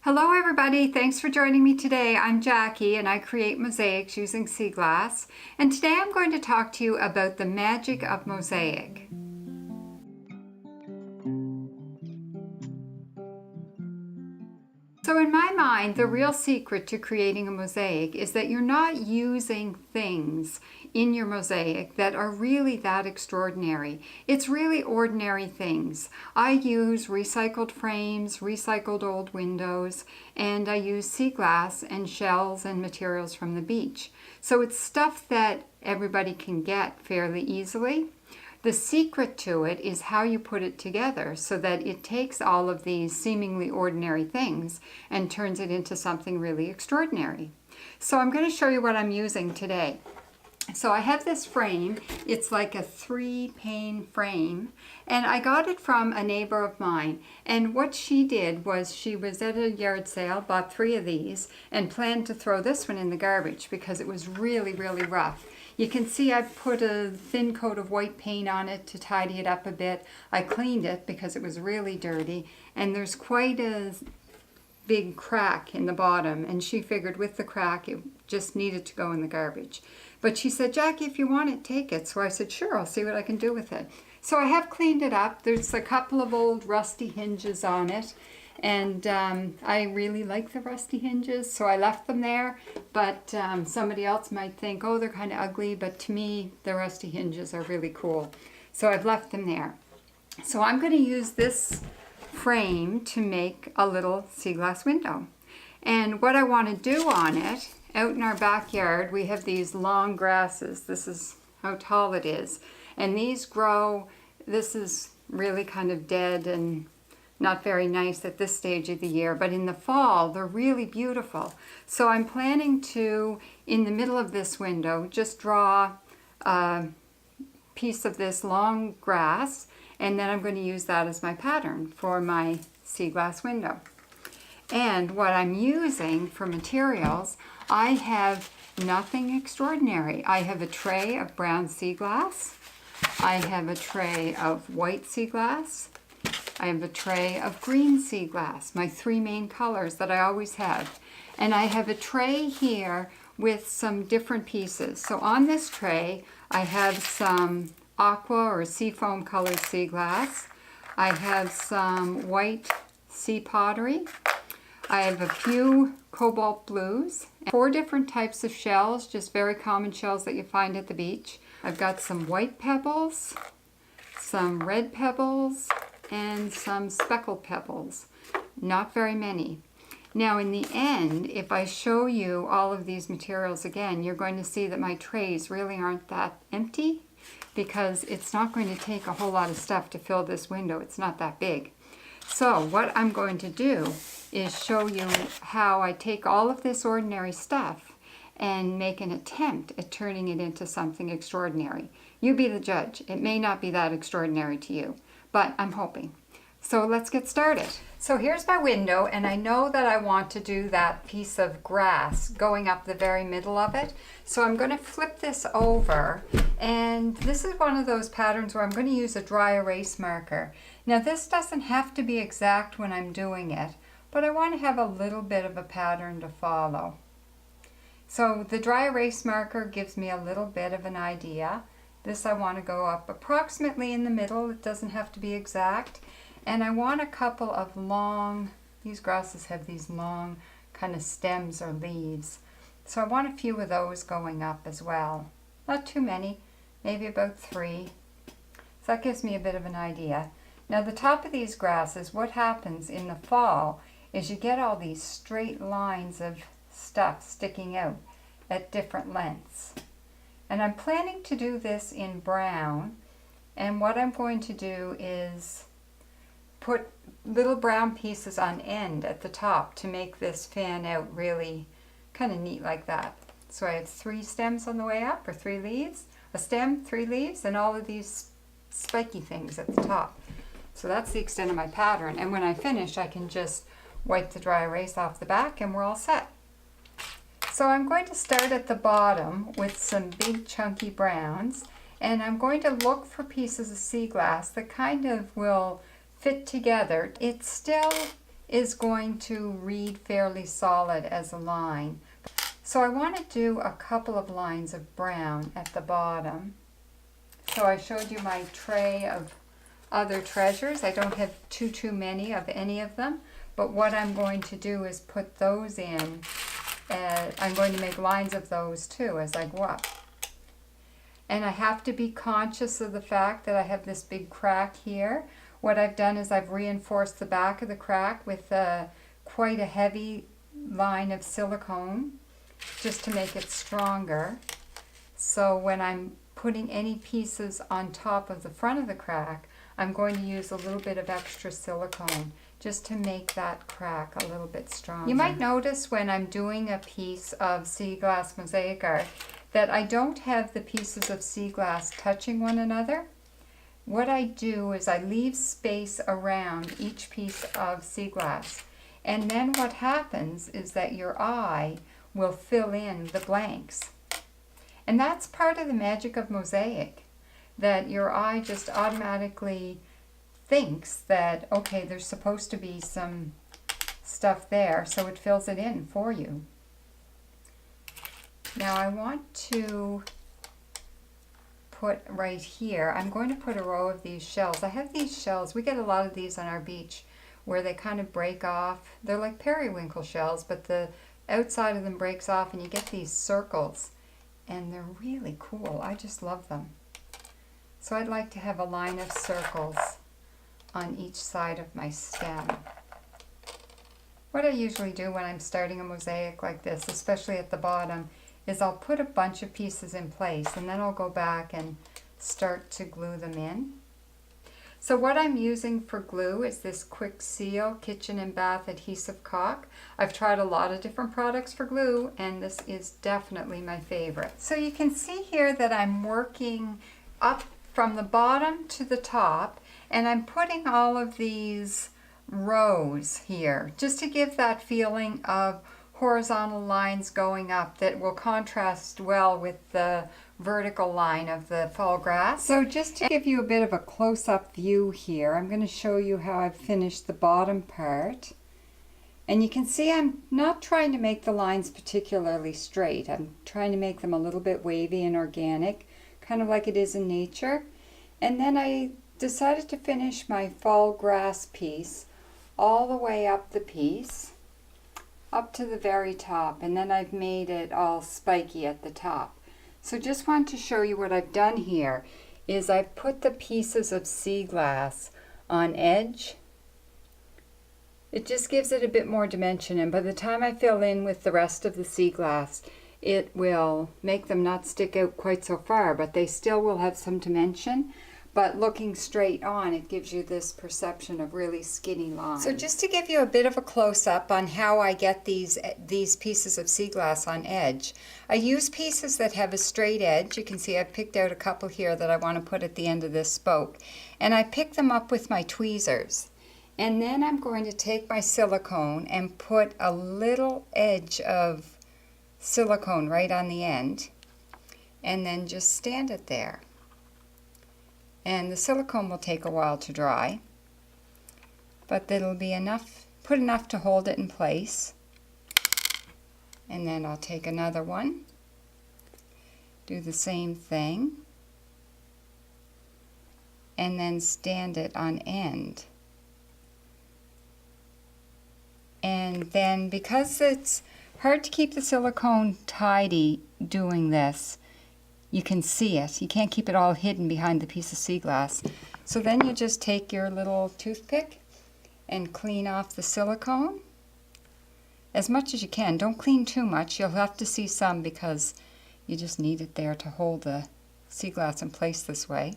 Hello everybody, thanks for joining me today. I'm Jackie and I create mosaics using sea glass. And today I'm going to talk to you about the magic of mosaic. So in my mind, the real secret to creating a mosaic is that you're not using things in your mosaic that are really that extraordinary. It's really ordinary things. I use recycled frames, recycled old windows, and I use sea glass and shells and materials from the beach. So it's stuff that everybody can get fairly easily. The secret to it is how you put it together so that it takes all of these seemingly ordinary things and turns it into something really extraordinary. So I'm going to show you what I'm using today. So I have this frame. It's like a 3-pane frame, and I got it from a neighbor of mine. And what she did was she was at a yard sale, bought 3 of these, and planned to throw this one in the garbage because it was really, really rough. You can see I put a thin coat of white paint on it to tidy it up a bit. I cleaned it because it was really dirty, and there's quite a big crack in the bottom, and she figured with the crack it just needed to go in the garbage. But she said, Jackie, if you want it, take it. So I said, sure, I'll see what I can do with it. So I have cleaned it up. There's a couple of old rusty hinges on it, and I really like the rusty hinges, so I left them there. But somebody else might think, oh, they're kind of ugly, but to me, the rusty hinges are really cool. So I've left them there. So I'm going to use this frame to make a little sea glass window. And what I want to do on it, out in our backyard, we have these long grasses. This is how tall it is. And these grow, this is really kind of dead and not very nice at this stage of the year, but in the fall, they're really beautiful. So I'm planning to, in the middle of this window, just draw a piece of this long grass, and then I'm going to use that as my pattern for my sea glass window. And what I'm using for materials, I have nothing extraordinary. I have a tray of brown sea glass. I have a tray of white sea glass. I have a tray of green sea glass, my 3 main colors that I always have. And I have a tray here with some different pieces. So on this tray, I have some aqua or seafoam colored sea glass. I have some white sea pottery. I have a few cobalt blues, 4 different types of shells, just very common shells that you find at the beach. I've got some white pebbles, some red pebbles, and some speckled pebbles. Not very many. Now in the end, if I show you all of these materials again, you're going to see that my trays really aren't that empty because it's not going to take a whole lot of stuff to fill this window. It's not that big. So what I'm going to do is show you how I take all of this ordinary stuff and make an attempt at turning it into something extraordinary. You be the judge. It may not be that extraordinary to you, but I'm hoping. So let's get started. So here's my window, and I know that I want to do that piece of grass going up the very middle of it. So I'm going to flip this over, and this is one of those patterns where I'm going to use a dry erase marker. Now this doesn't have to be exact when I'm doing it, but I want to have a little bit of a pattern to follow. So the dry erase marker gives me a little bit of an idea. This I want to go up approximately in the middle. It doesn't have to be exact. And I want a couple of long, these grasses have these long kind of stems or leaves. So I want a few of those going up as well. Not too many, maybe about 3. So that gives me a bit of an idea. Now the top of these grasses, what happens in the fall is you get all these straight lines of stuff sticking out at different lengths. And I'm planning to do this in brown, and what I'm going to do is put little brown pieces on end at the top to make this fan out really kind of neat like that. So I have 3 stems on the way up, or 3 leaves, a stem, 3 leaves, and all of these spiky things at the top. So that's the extent of my pattern, and when I finish I can just wipe the dry erase off the back and we're all set. So I'm going to start at the bottom with some big chunky browns, and I'm going to look for pieces of sea glass that kind of will fit together. It still is going to read fairly solid as a line. So I want to do a couple of lines of brown at the bottom. So I showed you my tray of other treasures. I don't have too many of any of them, but what I'm going to do is put those in, and I'm going to make lines of those too as I go up. And I have to be conscious of the fact that I have this big crack here. What I've done is I've reinforced the back of the crack with quite a heavy line of silicone just to make it stronger. So when I'm putting any pieces on top of the front of the crack, I'm going to use a little bit of extra silicone just to make that crack a little bit stronger. You might notice when I'm doing a piece of sea glass mosaic art that I don't have the pieces of sea glass touching one another. What I do is I leave space around each piece of sea glass, and then what happens is that your eye will fill in the blanks. And that's part of the magic of mosaic, that your eye just automatically thinks that, okay, there's supposed to be some stuff there, so it fills it in for you. Now I want to put right here, I'm going to put a row of these shells. I have these shells, we get a lot of these on our beach where they kind of break off. They're like periwinkle shells, but the outside of them breaks off and you get these circles, and they're really cool. I just love them. So I'd like to have a line of circles on each side of my stem. What I usually do when I'm starting a mosaic like this, especially at the bottom, is I'll put a bunch of pieces in place and then I'll go back and start to glue them in. So what I'm using for glue is this Quick Seal Kitchen and Bath Adhesive Caulk. I've tried a lot of different products for glue, and this is definitely my favorite. So you can see here that I'm working up from the bottom to the top, and I'm putting all of these rows here just to give that feeling of horizontal lines going up that will contrast well with the vertical line of the fall grass. So just to give you a bit of a close-up view here, I'm going to show you how I've finished the bottom part. And you can see I'm not trying to make the lines particularly straight. I'm trying to make them a little bit wavy and organic, kind of like it is in nature. And then I decided to finish my fall grass piece all the way up the piece, up to the very top, and then I've made it all spiky at the top. So just want to show you what I've done here is I've put the pieces of sea glass on edge. It just gives it a bit more dimension, and by the time I fill in with the rest of the sea glass, it will make them not stick out quite so far, but they still will have some dimension. But looking straight on, it gives you this perception of really skinny lines. So just to give you a bit of a close-up on how I get these pieces of sea glass on edge, I use pieces that have a straight edge. You can see I've picked out a couple here that I want to put at the end of this spoke. And I pick them up with my tweezers. And then I'm going to take my silicone and put a little edge of silicone right on the end, and then just stand it there. And the silicone will take a while to dry, but it'll be enough, put enough to hold it in place. And then I'll take another one, do the same thing, and then stand it on end. And then because it's hard to keep the silicone tidy doing this, you can see it. You can't keep it all hidden behind the piece of sea glass. So then you just take your little toothpick and clean off the silicone as much as you can. Don't clean too much. You'll have to see some because you just need it there to hold the sea glass in place this way.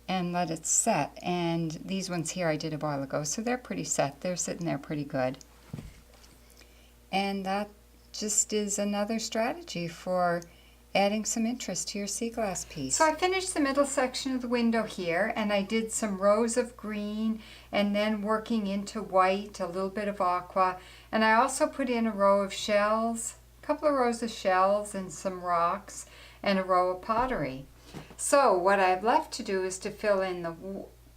And let it set. And these ones here I did a while ago, so they're pretty set. They're sitting there pretty good. And that just is another strategy for adding some interest to your sea glass piece. So I finished the middle section of the window here, and I did some rows of green and then working into white, a little bit of aqua, and I also put in a row of shells, a couple of rows of shells and some rocks, and a row of pottery. So what I have left to do is to fill in the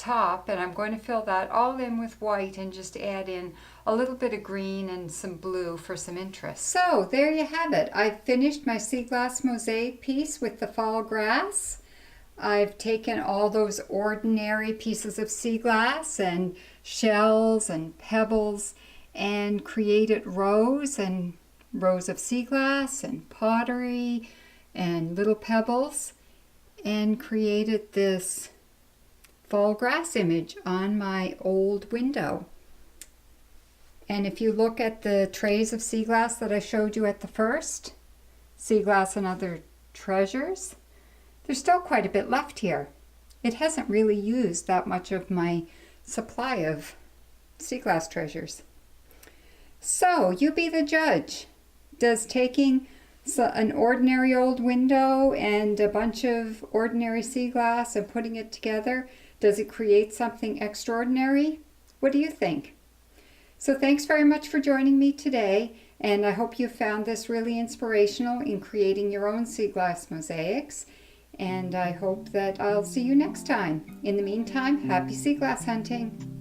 top, and I'm going to fill that all in with white and just add in a little bit of green and some blue for some interest. So there you have it. I've finished my sea glass mosaic piece with the fall grass. I've taken all those ordinary pieces of sea glass and shells and pebbles and created rows and rows of sea glass and pottery and little pebbles, and created this fall grass image on my old window. And if you look at the trays of sea glass that I showed you at the first, sea glass and other treasures, there's still quite a bit left here. It hasn't really used that much of my supply of sea glass treasures. So you be the judge. Does taking an ordinary old window and a bunch of ordinary sea glass and putting it together, does it create something extraordinary? What do you think? So thanks very much for joining me today, and I hope you found this really inspirational in creating your own sea glass mosaics, and I hope that I'll see you next time. In the meantime, happy sea glass hunting!